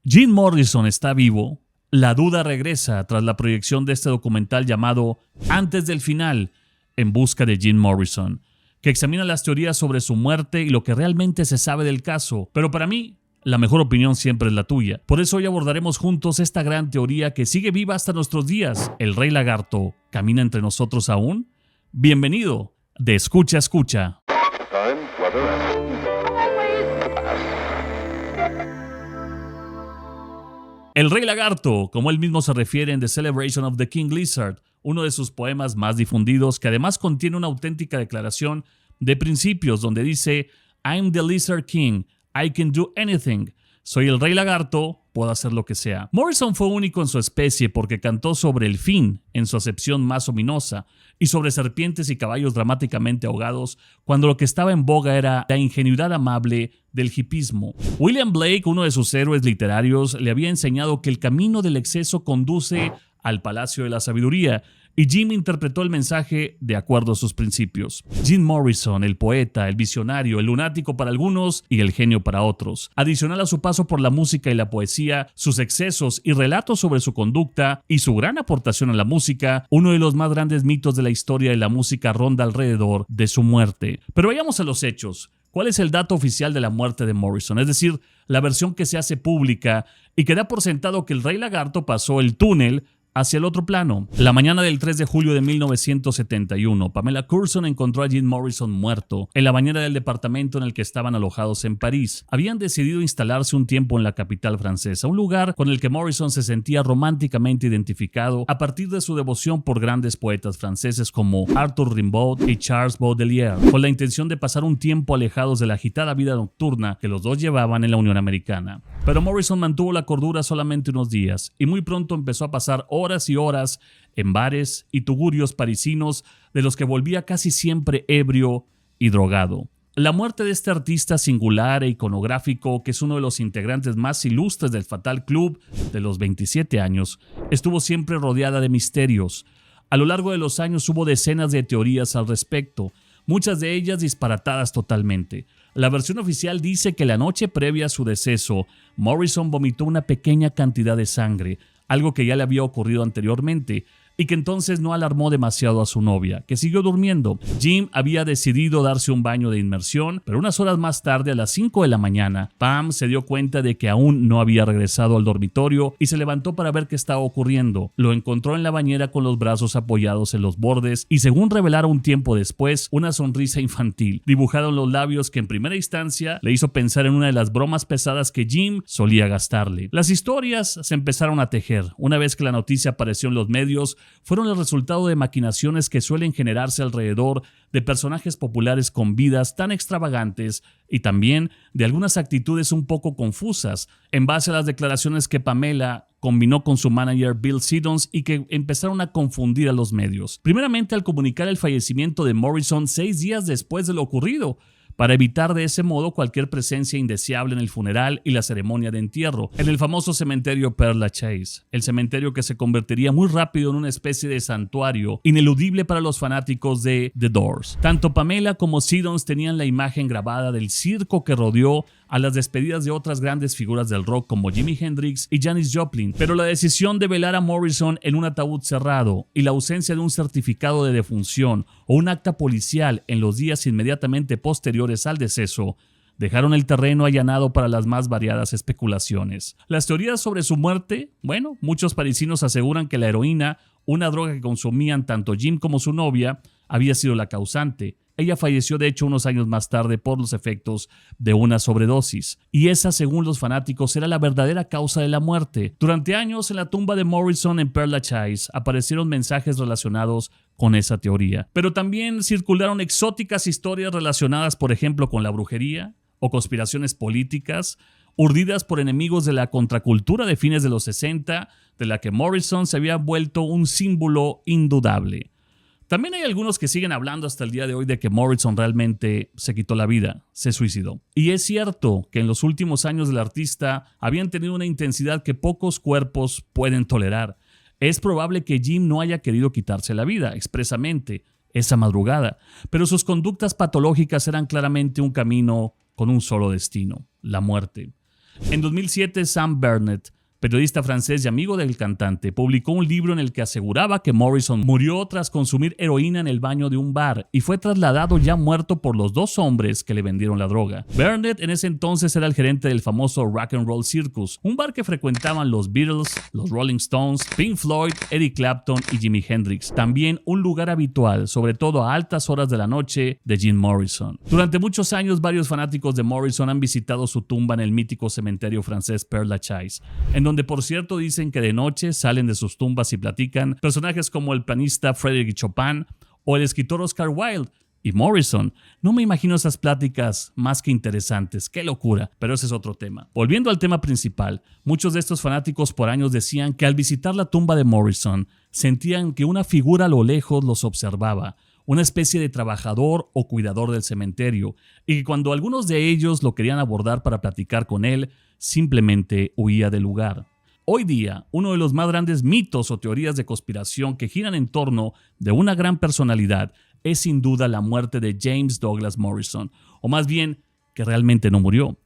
Jim Morrison está vivo. La duda regresa tras la proyección de este documental llamado Antes del Final, en busca de Jim Morrison, que examina las teorías sobre su muerte y lo que realmente se sabe del caso. Pero para mí, la mejor opinión siempre es la tuya. Por eso hoy abordaremos juntos esta gran teoría que sigue viva hasta nuestros días. ¿El Rey Lagarto camina entre nosotros aún? Bienvenido de Escucha Escucha. El Rey Lagarto, como él mismo se refiere en The Celebration of the King Lizard, uno de sus poemas más difundidos, que además contiene una auténtica declaración de principios donde dice: I'm the Lizard King, I can do anything. Soy el Rey Lagarto, puedo hacer lo que sea. Morrison fue único en su especie porque cantó sobre el fin en su acepción más ominosa y sobre serpientes y caballos dramáticamente ahogados cuando lo que estaba en boga era la ingenuidad amable del hipismo. William Blake, uno de sus héroes literarios, le había enseñado que el camino del exceso conduce al Palacio de la Sabiduría, y Jim interpretó el mensaje de acuerdo a sus principios. Jim Morrison, el poeta, el visionario, el lunático para algunos y el genio para otros. Adicional a su paso por la música y la poesía, sus excesos y relatos sobre su conducta y su gran aportación a la música, uno de los más grandes mitos de la historia de la música ronda alrededor de su muerte. Pero vayamos a los hechos. ¿Cuál es el dato oficial de la muerte de Morrison? Es decir, la versión que se hace pública y que da por sentado que el Rey Lagarto pasó el túnel hacia el otro plano. La mañana del 3 de julio de 1971, Pamela Curson encontró a Jim Morrison muerto en la bañera del departamento en el que estaban alojados en París. Habían decidido instalarse un tiempo en la capital francesa, un lugar con el que Morrison se sentía románticamente identificado a partir de su devoción por grandes poetas franceses como Arthur Rimbaud y Charles Baudelaire, con la intención de pasar un tiempo alejados de la agitada vida nocturna que los dos llevaban en la Unión Americana. Pero Morrison mantuvo la cordura solamente unos días y muy pronto empezó a pasar horas y horas en bares y tugurios parisinos de los que volvía casi siempre ebrio y drogado. La muerte de este artista singular e iconográfico, que es uno de los integrantes más ilustres del Fatal Club de los 27 años, estuvo siempre rodeada de misterios. A lo largo de los años hubo decenas de teorías al respecto, muchas de ellas disparatadas totalmente. La versión oficial dice que la noche previa a su deceso, Morrison vomitó una pequeña cantidad de sangre, algo que ya le había ocurrido anteriormente, y que entonces no alarmó demasiado a su novia, que siguió durmiendo. Jim había decidido darse un baño de inmersión, pero unas horas más tarde, a las 5 de la mañana, Pam se dio cuenta de que aún no había regresado al dormitorio y se levantó para ver qué estaba ocurriendo. Lo encontró en la bañera con los brazos apoyados en los bordes y, según revelara un tiempo después, una sonrisa infantil dibujada en los labios que en primera instancia le hizo pensar en una de las bromas pesadas que Jim solía gastarle. Las historias se empezaron a tejer. Una vez que la noticia apareció en los medios, fueron el resultado de maquinaciones que suelen generarse alrededor de personajes populares con vidas tan extravagantes y también de algunas actitudes un poco confusas, en base a las declaraciones que Pamela combinó con su manager Bill Siddons y que empezaron a confundir a los medios. Primeramente, al comunicar el fallecimiento de Morrison 6 días después de lo ocurrido, para evitar de ese modo cualquier presencia indeseable en el funeral y la ceremonia de entierro, en el famoso cementerio Père Lachaise, el cementerio que se convertiría muy rápido en una especie de santuario ineludible para los fanáticos de The Doors. Tanto Pamela como Siddons tenían la imagen grabada del circo que rodeó a las despedidas de otras grandes figuras del rock como Jimi Hendrix y Janis Joplin, pero la decisión de velar a Morrison en un ataúd cerrado y la ausencia de un certificado de defunción o un acta policial en los días inmediatamente posteriores al deceso dejaron el terreno allanado para las más variadas especulaciones. Las teorías sobre su muerte, bueno, muchos parisinos aseguran que la heroína, una droga que consumían tanto Jim como su novia, había sido la causante. Ella falleció de hecho unos años más tarde por los efectos de una sobredosis, y esa, según los fanáticos, era la verdadera causa de la muerte. Durante años, en la tumba de Morrison en Père Lachaise aparecieron mensajes relacionados con esa teoría, pero también circularon exóticas historias relacionadas, por ejemplo, con la brujería o conspiraciones políticas, urdidas por enemigos de la contracultura de fines de los 60, de la que Morrison se había vuelto un símbolo indudable. También hay algunos que siguen hablando hasta el día de hoy de que Morrison realmente se quitó la vida, se suicidó. Y es cierto que en los últimos años del artista habían tenido una intensidad que pocos cuerpos pueden tolerar. Es probable que Jim no haya querido quitarse la vida expresamente esa madrugada, pero sus conductas patológicas eran claramente un camino con un solo destino, la muerte. En 2007, Sam Bernet, periodista francés y amigo del cantante, publicó un libro en el que aseguraba que Morrison murió tras consumir heroína en el baño de un bar y fue trasladado ya muerto por los dos hombres que le vendieron la droga. Bernet en ese entonces era el gerente del famoso Rock and Roll Circus, un bar que frecuentaban los Beatles, los Rolling Stones, Pink Floyd, Eric Clapton y Jimi Hendrix. También un lugar habitual, sobre todo a altas horas de la noche, de Jim Morrison. Durante muchos años, varios fanáticos de Morrison han visitado su tumba en el mítico cementerio francés Père Lachaise, en donde por cierto dicen que de noche salen de sus tumbas y platican personajes como el pianista Frédéric Chopin o el escritor Oscar Wilde y Morrison. No me imagino esas pláticas más que interesantes, qué locura, pero ese es otro tema. Volviendo al tema principal, muchos de estos fanáticos por años decían que al visitar la tumba de Morrison sentían que una figura a lo lejos los observaba, una especie de trabajador o cuidador del cementerio, y que cuando algunos de ellos lo querían abordar para platicar con él, simplemente huía del lugar. Hoy día, uno de los más grandes mitos o teorías de conspiración que giran en torno de una gran personalidad es sin duda la muerte de James Douglas Morrison, o más bien, que realmente no murió.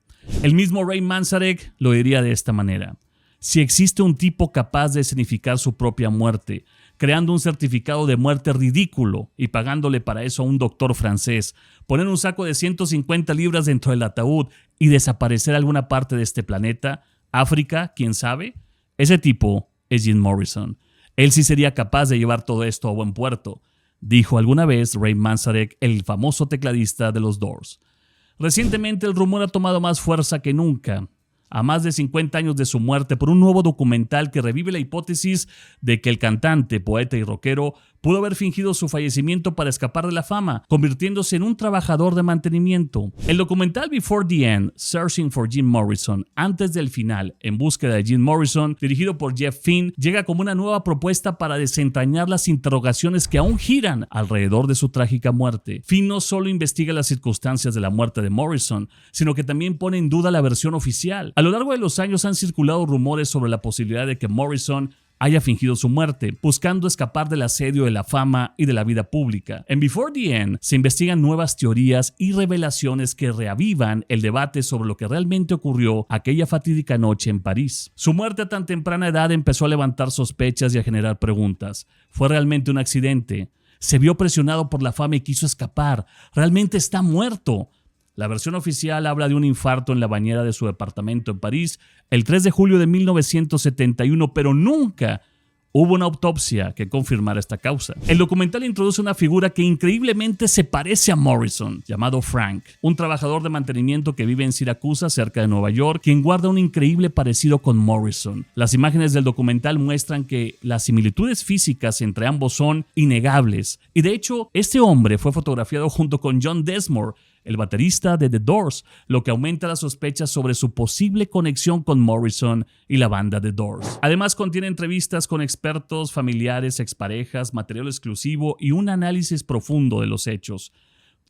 El mismo Ray Manzarek lo diría de esta manera: si existe un tipo capaz de escenificar su propia muerte, creando un certificado de muerte ridículo y pagándole para eso a un doctor francés, poner un saco de 150 libras dentro del ataúd y desaparecer alguna parte de este planeta, África, quién sabe, ese tipo es Jim Morrison. Él sí sería capaz de llevar todo esto a buen puerto, dijo alguna vez Ray Manzarek, el famoso tecladista de los Doors. Recientemente el rumor ha tomado más fuerza que nunca, a más de 50 años de su muerte, por un nuevo documental que revive la hipótesis de que el cantante, poeta y rockero pudo haber fingido su fallecimiento para escapar de la fama, convirtiéndose en un trabajador de mantenimiento. El documental Before the End, Searching for Jim Morrison, antes del final, en búsqueda de Jim Morrison, dirigido por Jeff Finn, llega como una nueva propuesta para desentrañar las interrogaciones que aún giran alrededor de su trágica muerte. Finn no solo investiga las circunstancias de la muerte de Morrison, sino que también pone en duda la versión oficial. A lo largo de los años han circulado rumores sobre la posibilidad de que Morrison haya fingido su muerte, buscando escapar del asedio de la fama y de la vida pública. En Before the End se investigan nuevas teorías y revelaciones que reavivan el debate sobre lo que realmente ocurrió aquella fatídica noche en París. Su muerte a tan temprana edad empezó a levantar sospechas y a generar preguntas. ¿Fue realmente un accidente? ¿Se vio presionado por la fama y quiso escapar? ¿Realmente está muerto? La versión oficial habla de un infarto en la bañera de su departamento en París el 3 de julio de 1971, pero nunca hubo una autopsia que confirmara esta causa. El documental introduce una figura que increíblemente se parece a Morrison, llamado Frank, un trabajador de mantenimiento que vive en Siracusa, cerca de Nueva York, quien guarda un increíble parecido con Morrison. Las imágenes del documental muestran que las similitudes físicas entre ambos son innegables, y de hecho, este hombre fue fotografiado junto con John Densmore, el baterista de The Doors, lo que aumenta las sospechas sobre su posible conexión con Morrison y la banda The Doors. Además contiene entrevistas con expertos, familiares, exparejas, material exclusivo y un análisis profundo de los hechos.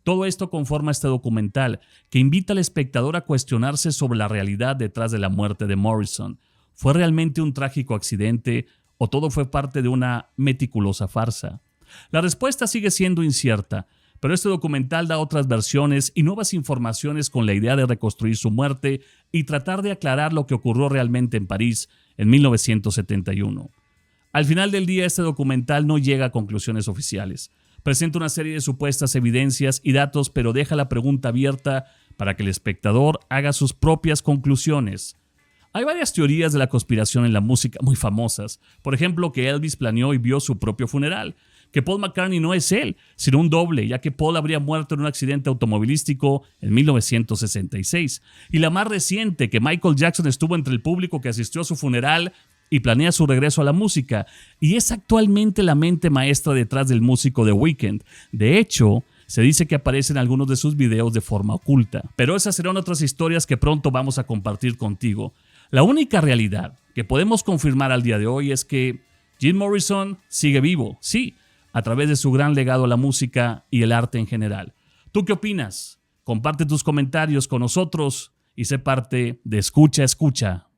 Todo esto conforma este documental que invita al espectador a cuestionarse sobre la realidad detrás de la muerte de Morrison. ¿Fue realmente un trágico accidente o todo fue parte de una meticulosa farsa? La respuesta sigue siendo incierta, pero este documental da otras versiones y nuevas informaciones con la idea de reconstruir su muerte y tratar de aclarar lo que ocurrió realmente en París en 1971. Al final del día, este documental no llega a conclusiones oficiales. Presenta una serie de supuestas evidencias y datos, pero deja la pregunta abierta para que el espectador haga sus propias conclusiones. Hay varias teorías de la conspiración en la música muy famosas. Por ejemplo, que Elvis planeó y vio su propio funeral, que Paul McCartney no es él, sino un doble, ya que Paul habría muerto en un accidente automovilístico en 1966. Y la más reciente, que Michael Jackson estuvo entre el público que asistió a su funeral y planea su regreso a la música, y es actualmente la mente maestra detrás del músico The Weeknd. De hecho, se dice que aparece en algunos de sus videos de forma oculta. Pero esas serán otras historias que pronto vamos a compartir contigo. La única realidad que podemos confirmar al día de hoy es que Jim Morrison sigue vivo, sí, a través de su gran legado a la música y el arte en general. ¿Tú qué opinas? Comparte tus comentarios con nosotros y sé parte de Escucha Escucha.